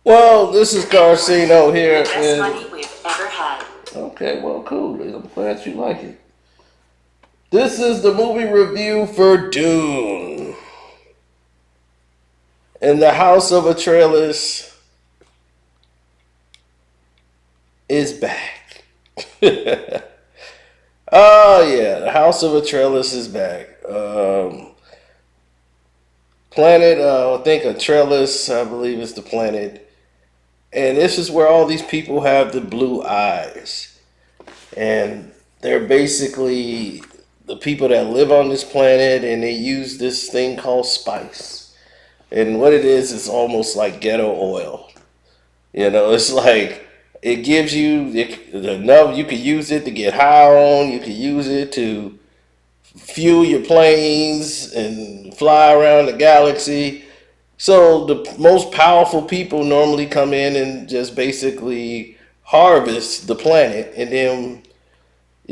Well, this is Garcino The here, best money and we've ever had. okay, well, cool. I'm glad you like it. This is the movie review for Dune, and the House of Atreides is back. Oh yeah, the House of Atreides is back. Planet, I think Atreides, I believe is the planet, and this is where all these people have the blue eyes, and they're basically the people that live on this planet, and they use this thing called spice. And what it is almost like ghetto oil. You know, it's like it gives you enough. You can use it to get high on. You can use it to fuel your planes and fly around the galaxy. So the most powerful people normally come in and just basically harvest the planet, and then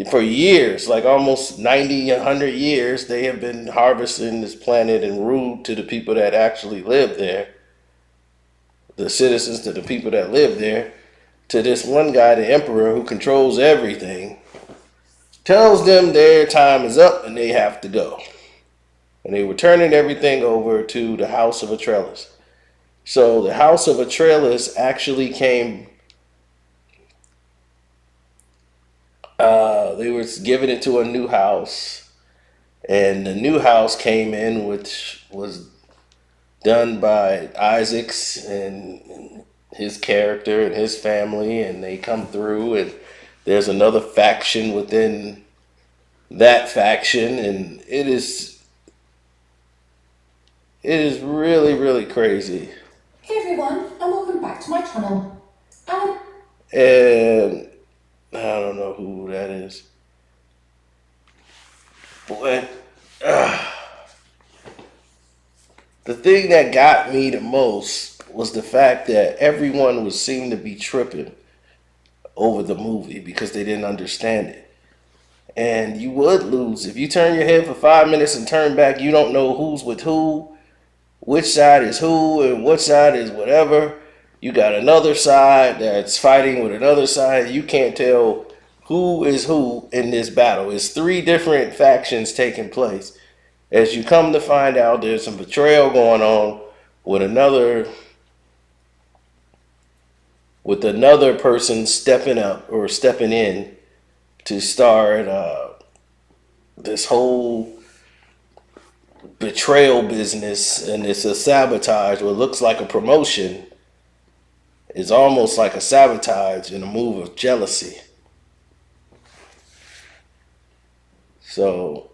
for years, like almost 90, 100 years, they have been harvesting this planet and rude to the people that actually live there, the citizens to the people that live there, to this one guy, the emperor, who controls everything, tells them their time is up and they have to go. And they were turning everything over to the House of Atreides. So the House of Atreides actually came, they were giving it to a new house. And the new house came in, which was done by Isaacs and his character and his family, and they come through, and there's another faction within that faction, and it is really really crazy. Hey everyone, and welcome back to my channel. And I don't know who that is, but the thing that got me the most was the fact that everyone was seemed to be tripping over the movie because they didn't understand it. And you would lose if you turn your head for 5 minutes and turn back. You don't know who's with who, which side is who, and what side is whatever. You got another side that's fighting with another side. You can't tell who is who in this battle. It's three different factions taking place. As you come to find out, there's some betrayal going on with another person stepping up or stepping in to start this whole betrayal business, and it's a sabotage. What looks like a promotion is almost like a sabotage in a move of jealousy. So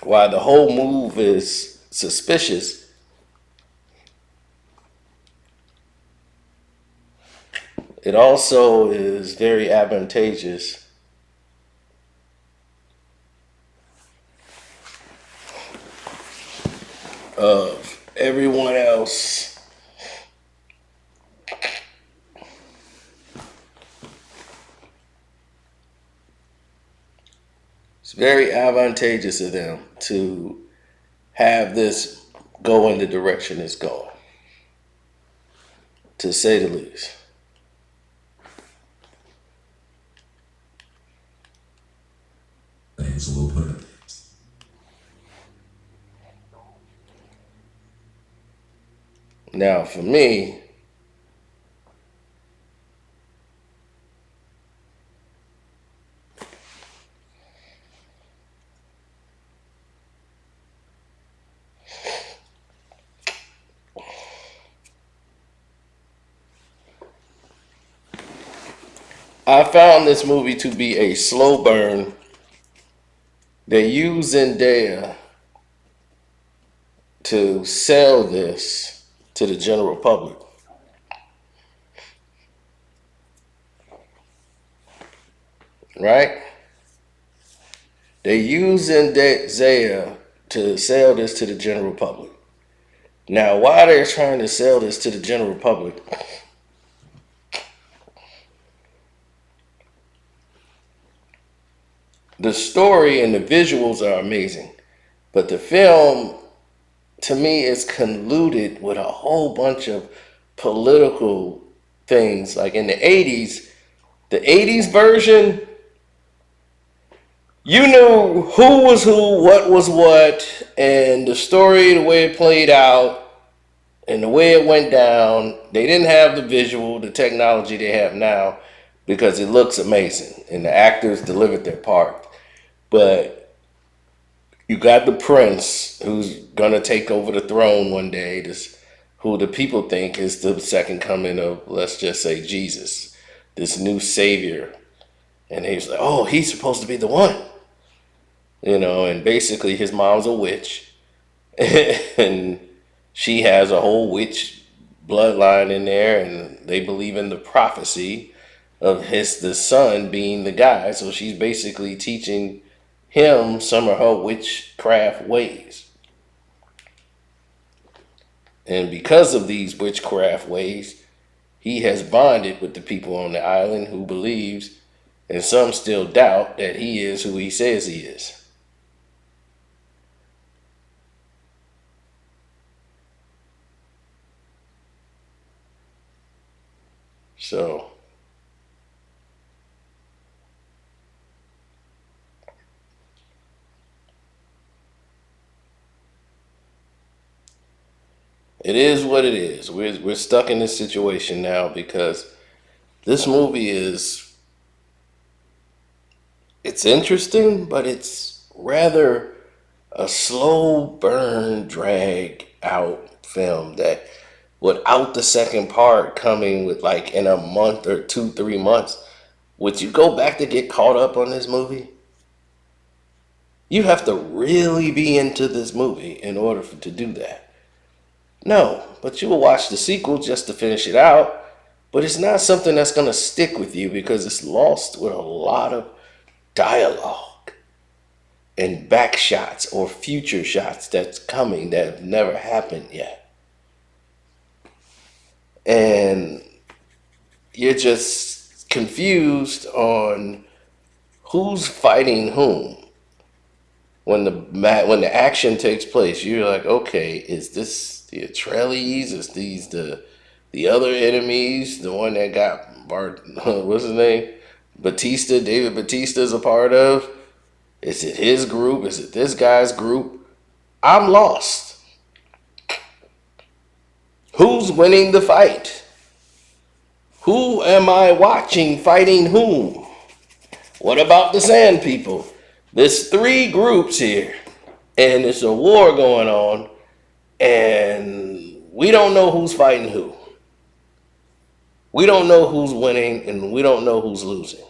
while the whole move is suspicious, it also is very advantageous of everyone else. It's very advantageous of them to have this go in the direction it's going, to say the least. Things will put it. Now, for me, I found this movie to be a slow burn. They use Zendaya to sell this to the general public, right? They use Zendaya to sell this to the general public. Now, why they're trying to sell this to the general public, the story and the visuals are amazing, but the film to me is colluded with a whole bunch of political things. Like in the 80s version, you knew who was who, what was what, and the story, the way it played out, and the way it went down. They didn't have the visual, the technology they have now, because it looks amazing and the actors delivered their part. But you got the prince who's gonna take over the throne one day. This, who the people think is the second coming of, let's just say, Jesus, this new savior. And he's like, oh, he's supposed to be the one, And basically, his mom's a witch, and she has a whole witch bloodline in there, and they believe in the prophecy of the son being the guy. So she's basically teaching him some of her witchcraft ways. And because of these witchcraft ways, he has bonded with the people on the island who believes, and some still doubt, that he is who he says he is. So it is what it is. We're stuck in this situation now because this movie it's interesting, but it's rather a slow burn, drag out film that, without the second part coming with like in a month or 2, 3 months, would you go back to get caught up on this movie? You have to really be into this movie in order to do that. No, but you will watch the sequel just to finish it out. But it's not something that's going to stick with you because it's lost with a lot of dialogue and back shots or future shots that's coming that have never happened yet. And you're just confused on who's fighting whom. When the action takes place, you're like, okay, is this the Atreides? Is these the other enemies? The one that got Bart, what's his name? David Batista's a part of? Is it his group? Is it this guy's group? I'm lost. Who's winning the fight? Who am I watching fighting whom? What about the Sand People? There's three groups here, and it's a war going on, and we don't know who's fighting who. We don't know who's winning, and we don't know who's losing.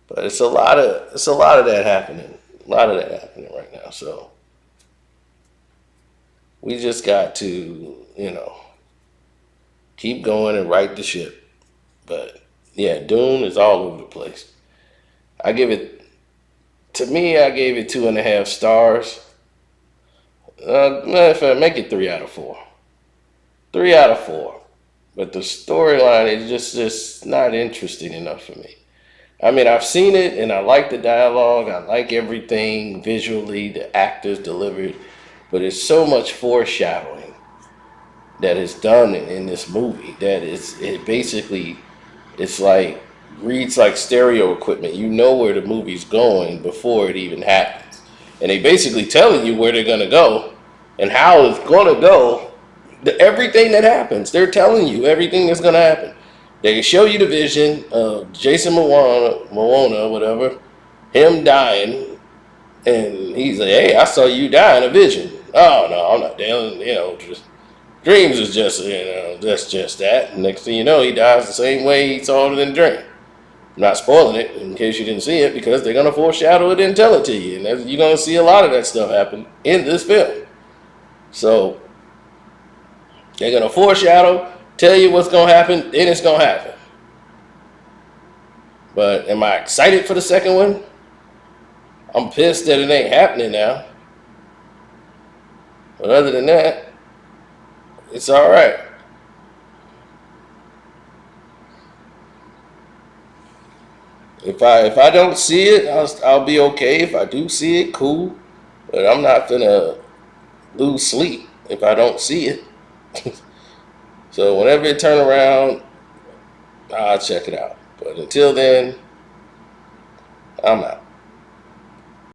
But it's a lot of that happening. A lot of that happening right now. So we just got to, keep going and right the ship. But yeah, Dune is all over the place. I give it to me. I gave it 2.5 stars. Matter of fact, make it 3 out of 4. 3 out of 4. But the storyline is just not interesting enough for me. I mean, I've seen it and I like the dialogue. I like everything visually, the actors delivered, but it's so much foreshadowing that is done in this movie that it's like reads like stereo equipment. You know where the movie's going before it even happens, and they basically telling you where they're gonna go and how it's gonna go. Everything that happens, they're telling you everything that's gonna happen. They show you the vision of Jason Momoa, whatever, him dying, and he's like, "Hey, I saw you die in a vision." Oh no, I'm not dealing. Just dreams is just that's just that. And next thing you know, he dies the same way he saw it in the dream. I'm not spoiling it in case you didn't see it because they're gonna foreshadow it and tell it to you, and you're gonna see a lot of that stuff happen in this film. So they're gonna foreshadow, tell you what's gonna happen, then it's gonna happen. But am I excited for the second one? I'm pissed that it ain't happening now. But other than that, it's all right. If I don't see it, I'll be okay. If I do see it, cool. But I'm not gonna lose sleep if I don't see it. So whenever it turn around, I'll check it out. But until then, I'm out.